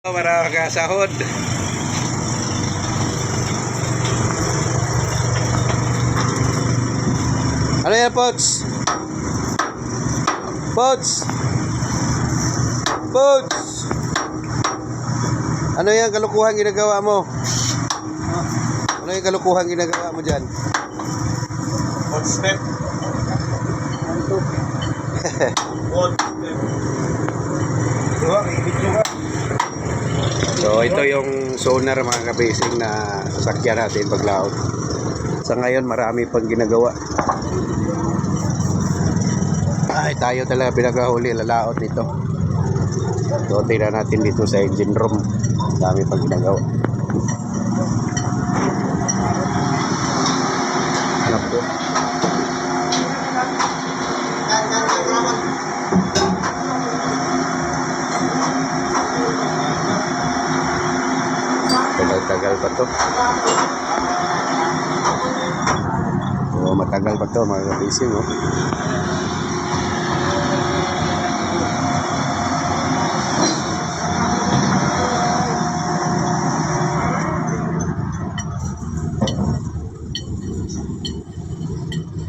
Para kasahod. Ano yan, Pots? Pots! Pots! Ano yan kalukuhan ginagawa mo? Ano yung kalukuhan ginagawa mo dyan? Pots step. Pots step. Diba, i-video ka. So ito yung sonar mga kabasing na sasakyan natin paglaot. Sa ngayon marami pang ginagawa. Ay tayo talaga pinagahuli lalaot nito. So tingnan natin dito sa engine room. Dami pang ginagawa. Hanap ko. Tagal-tagal pa to. Oh, matagal pa to mga kabising, oh.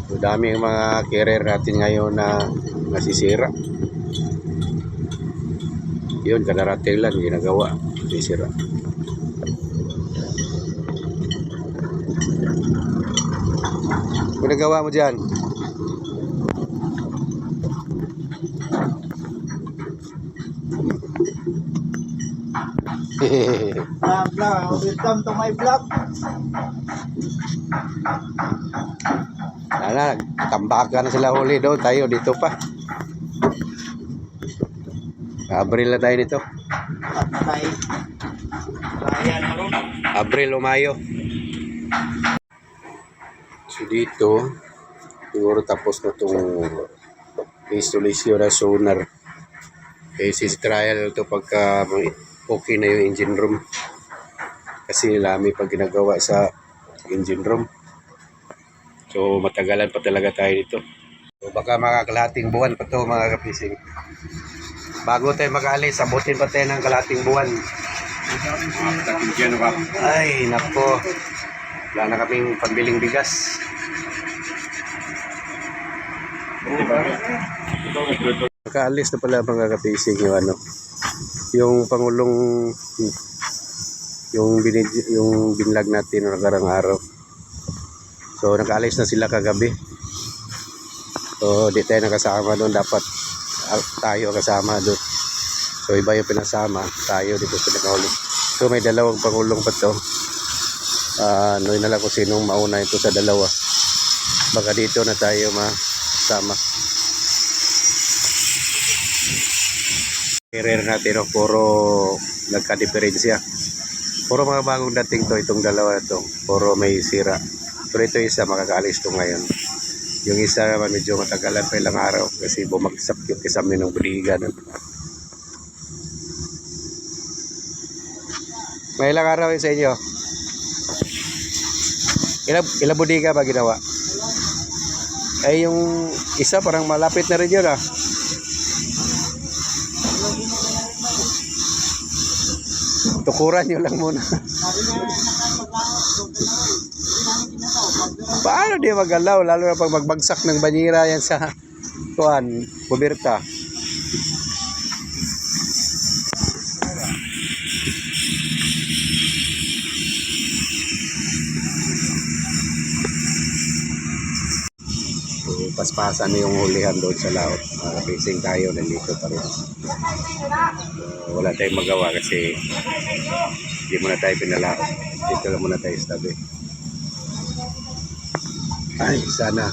So, dami yung mga carrier natin ngayon na nasisira. Yun, kadarating lang ginagawa. Nasisira. Ano nagawa mo dyan? Welcome to my vlog. Sana, tambakan na sila huli doon. Tayo dito pa. Abril na tayo dito. Abril o Mayo. So dito, siguro tapos na itong installation na sonar. Kasi trial ito pagka okay na yung engine room. Kasi lami pag ginagawa sa engine room. So matagalan pa talaga tayo dito. So baka makakalating buwan pa to mga kapising. Bago tayo mag-alis, sabutin pa tayo ng kalating buwan. Ay, nako. Wala na kaming pambiling bigas. Nakaalis na pala mga kapising yung ano. Yung Pangulong yung binlag natin ng nakarang araw. So nakaalis na sila kagabi. So di tayo nakasama doon, dapat tayo kasama doon. So iba yung pinasama, tayo dito sa nakahuli. So may dalawang Pangulong pa to. Ano na lang kung sinong mauna ito sa dalawa. Baka dito na tayo masama. Carrier natin, no, puro nagka-diferensya. Puro mga bagong dating to, itong dalawa na to. Puro may sira. Pero ito isa, makakaalis to ngayon. Yung isa naman medyo matagalan pa ilang araw kasi bumagsak yung kisame ng budiga. No? May ilang araw yun sa inyo? Ilang budiga ba ginawa? Ay yung isa parang malapit na rin yun, ah. Tukuran nyo lang muna. Paano di magalaw? Lalo na pag magbagsak ng banyera yan sa kuan, puberta. Paspasan na yung hulihan doon sa laot. Facing tayo, nandito pa rin. Wala tayong magawa kasi hindi muna tayo pinalaot. Dito lang muna tayo sa tabi. Ay, sana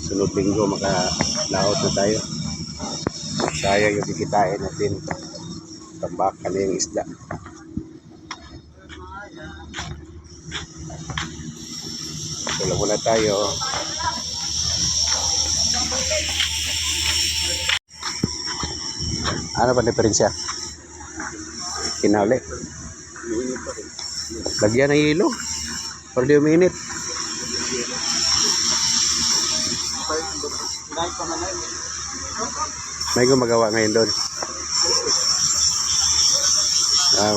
sunod linggo makalaot na tayo. Sayang yung kikitain natin. Tambakan na yung isda. Wala muna tayo. Ano ba diferensya? Kinali. Lagyan ng hilo. Para di uminit. May gumagawa ngayon doon. Ah,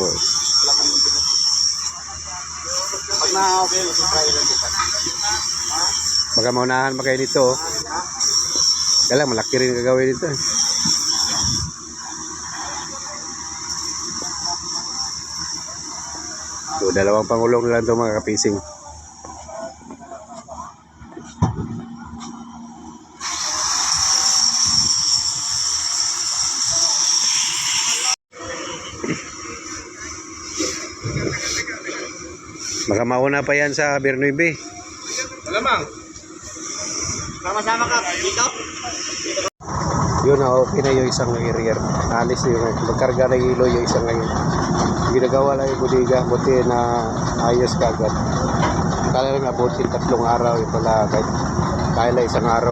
Pag na okay, try lang kita. baka maunahan pa kayo dito. Oh. Kaya lang, malaki rin gagawin dito. Eh. So, dalawang pangulong na lang ito mga kapising. Baka mauna pa yan sa Bernoy. Alamang. Sama-sama ka dito? Yun na okay na yung isang area. Alis na yung magkarga ng ilo yung isang ngayon. Ginagawa lang yung budiga. Buti na ayos ka agad. Kala lang abutin 3 araw. Yung pala kahit kaya lang isang araw.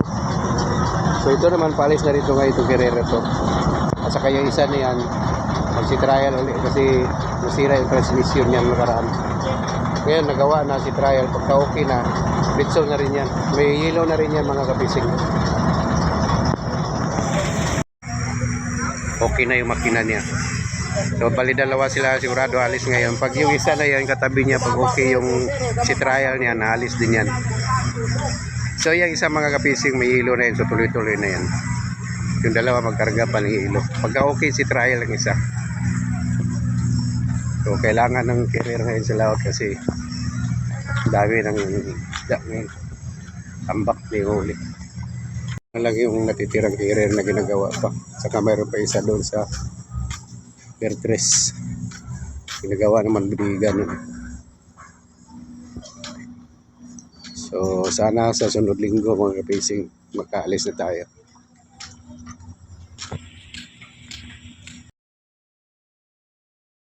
So ito naman palis na rito ngayon itong Guerrero to. At saka yung isa na yan magsi-trial ulit kasi nasira yung transmission niyan nakaraan. Ngayon nagawa na si trial. Pagka okay na, bitso na rin yan. May yellow na rin yan mga kapising. Okay na yung makina niya. So bali dalawa sila sigurado alis ngayon. Pag yung isa na yan katabi niya, pag okay yung si trial niya, naalis din yan. So yung isa mga kapising may hilo na yun. So tuloy-tuloy na yan. Yung dalawa magkarga pa ng hilo. Pagka okay si trial ang isa. So kailangan ng carrier ngayon sa laot kasi dami ng tambak ni huli. Lang yung natitirang carrier na ginagawa pa. Saka mayroon pa isa doon sa Pier 3. Ginagawa naman bidigan. So sana sa sunod linggo mga kapising makaalis na tayo.